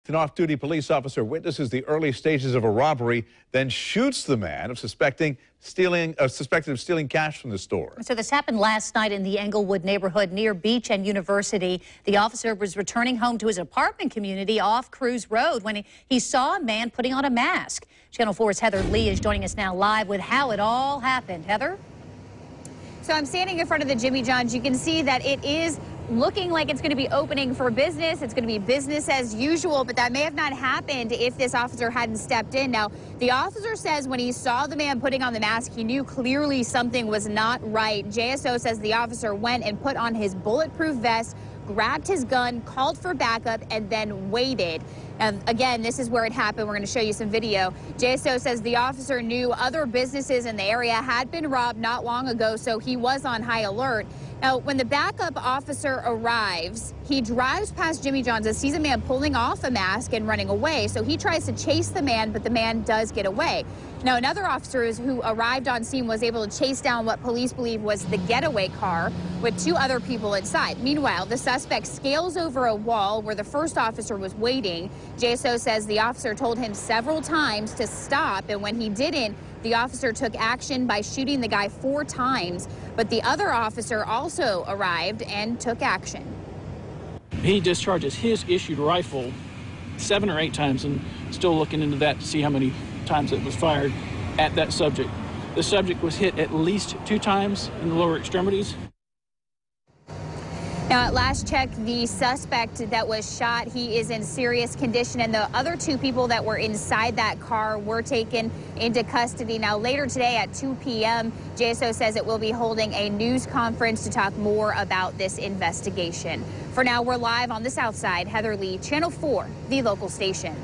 An off-duty police officer witnesses the early stages of a robbery, then shoots the man suspected of stealing cash from the store. So this happened last night in the Englewood neighborhood near Beach and University. The officer was returning home to his apartment community off Cruise Road when he saw a man putting on a mask. Channel 4's Heather Lee is joining us now live with how it all happened. Heather? So I'm standing in front of the Jimmy John's. You can see that it is looking like it's going to be opening for business. It's going to be business as usual, but that may have not happened if this officer hadn't stepped in. Now, the officer says when he saw the man putting on the mask, he knew clearly something was not right. JSO says the officer went and put on his bulletproof vest, grabbed his gun, called for backup, and then waited. Again, this is where it happened. We're going to show you some video. JSO says the officer knew other businesses in the area had been robbed not long ago, so he was on high alert. Now, when the backup officer arrives, he drives past Jimmy John's and sees a man pulling off a mask and running away. So he tries to chase the man, but the man does get away. Now, another officer who arrived on scene was able to chase down what police believe was the getaway car with two other people inside. Meanwhile, the suspect scales over a wall where the first officer was waiting. JSO says the officer told him several times to stop, and when he didn't, the officer took action by shooting the guy 4 times, but the other officer also arrived and took action. He discharges his issued rifle 7 or 8 times, and still looking into that to see how many times it was fired at that subject. The subject was hit at least 2 times in the lower extremities. Now, at last check, the suspect that was shot, he is in serious condition, and the other 2 people that were inside that car were taken into custody. Now, later today at 2 p.m., JSO says it will be holding a news conference to talk more about this investigation. For now, we're live on the South Side. Heather Lee, Channel 4, the local station.